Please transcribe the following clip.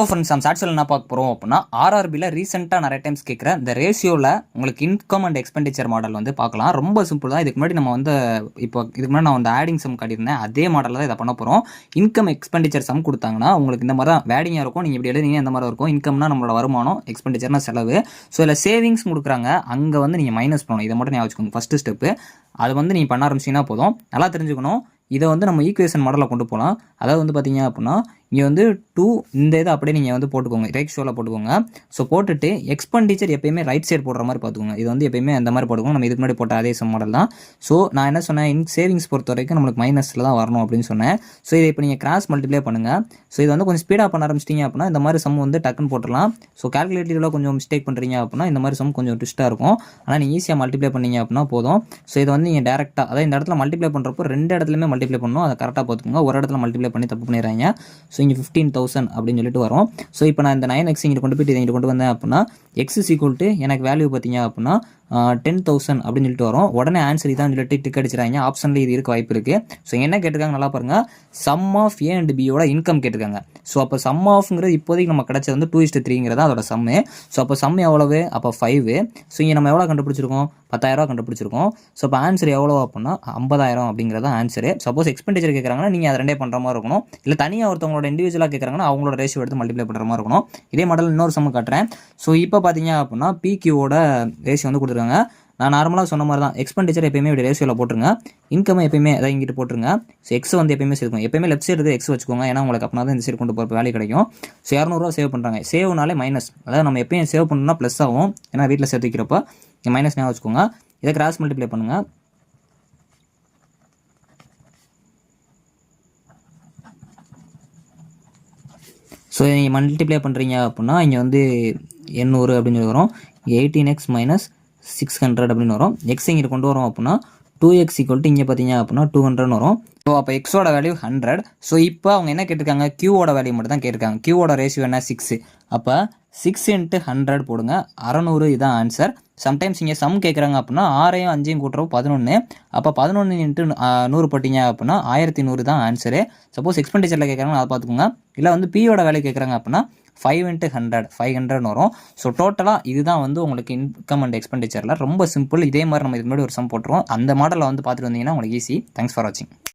Friends நம்ம சாட்சியில் என்ன பார்க்க போகிறோம் அப்படின்னா ஆர்ஆர்பியில் ரீசெண்டாக நிறைய டைம்ஸ் கேட்குற இந்த ரேஷியோவில் உங்களுக்கு இன்கம் அண்ட் எக்ஸ்பெண்டிச்சர் மாடல் வந்து பார்க்கலாம். ரொம்ப சிம்பிள் தான். இதுக்கு முன்னாடி நம்ம வந்து இதுக்கு முன்னாடி நான் வந்து ஆடிங் சம் காட்டியிருந்தேன். அதே மாடலில் தான் இதை பண்ண போகிறோம். இன்கம் எக்ஸ்பெண்டிச்சர் சம் கொடுத்தாங்கன்னா உங்களுக்கு இந்த மாதிரி தான் வேடிங்காக இருக்கும். நீங்கள் இப்படி எழுதிங்க இந்த மாதிரி இருக்கும். இன்கம்னா நம்மளோட வருமானம், எக்ஸ்பெண்டிச்சர்னா செலவு. ஸோ இதில் சேவிங்ஸ் கொடுக்குறாங்க. அங்கே வந்து நீங்கள் மைனஸ் பண்ணணும். இதை மட்டும் ஞாபகம் வச்சுக்கோங்க. ஃபஸ்ட்டு ஸ்டெப்பு அது வந்து நீங்கள் பண்ண ஆரம்பிச்சிங்கன்னா போதும். நல்லா தெரிஞ்சுக்கணும். இதை வந்து நம்ம ஈக்குவேஷன் மாடலில் கொண்டு போகலாம். அதாவது வந்து பார்த்தீங்க அப்படின்னா இங்கே வந்து 2 இந்த இதை அப்படியே நீங்கள் வந்து போட்டுக்கோங்க, ரேஷியோவில் போட்டுக்கோங்க. ஸோ போட்டுட்டு எக்ஸ்பெண்டிச்சர் எப்பயுமே ரைட் சைடு போடுற மாதிரி பார்த்துக்கோங்க. இது வந்து எப்பயுமே அந்த மாதிரி போட்டுக்கோங்க. நம்ம இதுக்கு முன்னாடி போட்ட அதே சம் மாடல் தான். ஸோ நான் என்ன சொன்னேன், சேவிங்ஸ் பொறுத்த வரைக்கும் நம்மளுக்கு மைனஸில் தான் வரணும் அப்படின்னு சொன்னேன். ஸோ இதை இப்போ நீங்கள் கிராஸ் மல்டிப்ளை பண்ணுங்கள். ஸோ இதை வந்து கொஞ்சம் ஸ்பீடாக பண்ண ஆரம்பிச்சிட்டிங்க அப்படின்னா இந்த மாதிரி சம் வந்து டக்குன்னு போட்டுடலாம். ஸோ கால்குலேட்டிவில் கொஞ்சம் மிஸ்டேக் பண்ணுறீங்க அப்படின்னா இந்த மாதிரி சம் கொஞ்சம் ட்விஸ்ட்டாக இருக்கும். ஆனால் நீங்கள் ஈஸியாக மல்டிப்ளை பண்ணீங்க அப்படின்னா போதும். ஸோ இதை வந்து நீங்கள் டேரெக்டாக, அதாவது இந்த இடத்துல மல்டிப்ளை பண்ணுறப்போ 2 இடத்துலையுமே மல்டிப்ளை பண்ணணும். அதை கரெக்டாக பார்த்துக்கோங்க. ஒரு இடத்துல மல்டிப்ளை பண்ணி தப்பு பண்ணிடுறாங்க. ஸோ இங்கே 15,000 அப்படின்னு சொல்லிட்டு வரும். ஸோ இப்போ நான் இந்த 9x இங்கே கொண்டு போய்ட்டு இதை கொண்டு வந்தேன் அப்படின்னா x = எனக்கு வேல்யூ பார்த்தீங்க அப்படின்னா 10,000 அப்படின்னு சொல்லிட்டு வரும். உடனே ஆன்சர் இதான் சொல்லிட்டு டிக் அடிச்சிடாங்க. ஆப்ஷனில் இது இருக்க வாய்ப்பு இருக்குது. ஸோ என்ன கேட்டிருக்காங்க நல்லா பாருங்கள், சம் ஆஃப் A அண்ட் Bயோட இன்கம் கேட்டிருக்காங்க. ஸோ அப்போ சம் ஆஃப்ங்கிறது இப்போதைக்கு நம்ம கிடச்சது வந்து 2:3 அதோட சம்மு. ஸோ அப்போ சம் எவ்வளவு, அப்போ 5. ஸோ இங்கே நம்ம எவ்வளோ கண்டுபிடிச்சிருக்கோம், 10,000 கண்டுபிடிச்சிருக்கோம். ஸோ அப்போ ஆன்சர் எவ்வளோ அப்படின்னா 50,000 அப்படிங்கிறது ஆன்சரு. சப்போஸ் எக்ஸ்பெண்டிச்சர் கேட்குறாங்கன்னா நீங்கள் அதை 2 பண்ணுற மாதிரி இருக்கணும். இல்லை தனியாக ஒருத்தவங்களோட இண்டிவிஜுவலாக கேட்குறாங்கன்னா அவங்களோட ரேஷியோ எடுத்து மல்டிப்ளை பண்ணுற மாதிரி இருக்கணும். இதே மாடல் இன்னொரு சம் காட்டுறேன். ஸோ இப்போ பார்த்தீங்க அப்படின்னா PQவோட ரேஷியோ வந்து கொடுத்துருக்காங்க. நான் நார்மலாக சொன்ன மாதிரி தான். எக்ஸ்பெண்டிச்சர் எப்பயுமே இப்படி ரேஷியோவில் போட்டுருங்க. இன்கம் எப்பயுமே அதை இங்கிட்டு போட்டுருங்க. ஸோ எக்ஸ் வந்து எப்பயுமே சேர்க்கும். எப்பயுமே லெஃப்ட் சைடு எக்ஸ் வச்சுக்கோங்க. ஏன்னா உங்களுக்கு அப்படின்னா தான் இந்த சைடு கொண்டு போகிற வேலை கிடைக்கும். ஸோ 200 சேவ் பண்ணுறாங்க. சேவ்னாலே மைனஸ். அதாவது நம்ம எப்பயும் சேவ் பண்ணணும்னா ப்ளஸ் ஆகும். ஏன்னா வீட்டில் சேர்த்து வைக்கிறப்போ மைனஸ் ஞாபகம் வச்சுக்கோங்க. இதை கிராஸ் மல்டிப்ளை பண்ணுங்கள். ஸோ நீங்கள் மல்டிப்ளை பண்ணுறீங்க அப்படின்னா இங்கே வந்து 800 அப்படின்னு சொல்லி வரும். 18x - 600 அப்படின்னு வரும். எக்ஸ் இங்கே கொண்டு வரோம் அப்படின்னா 2x = இங்கே பார்த்தீங்க அப்படின்னா 200 வரும். ஸோ அப்போ எக்ஸோட வேல்யூ 100. ஸோ இப்போ அவங்க என்ன கேட்டிருக்காங்க, கியூவோட வேல்யூ மட்டும் தான் கேட்டிருக்காங்க. கியூவோட ரேஷியோ என்ன, 6. அப்போ 6 × 100 போடுங்க. 600 இதுதான் ஆன்சர். சம்டைம்ஸ் இங்கே சம் கேட்குறாங்க அப்படின்னா 6ஐயும் 5ஐயும் கூட்டுறப்போ 11. அப்போ 11 × 100 போட்டிங்க அப்படின்னா 1100 தான் ஆன்சரு. சப்போஸ் எக்ஸ்பெண்டிச்சரில் கேட்குறாங்க அதை பார்த்துக்கோங்க. இல்லை வந்து பியோட வேல்யூ கேட்குறாங்க அப்படின்னா 5 × 100 500 வரும். ஸோ டோட்டலாக இதுதான் வந்து உங்களுக்கு இன்கம் அண்ட் எக்ஸ்பெண்டிச்சரில் ரொம்ப சிம்பிள். இதே மாதிரி நம்ம இதுக்கு முன்னாடி ஒரு சம் போட்டுருவோம். அந்த மாடலில் வந்து பார்த்துட்டு வந்தீங்கன்னா உங்களுக்கு ஈஸி. தேங்க்ஸ் ஃபார் வாட்சிங்.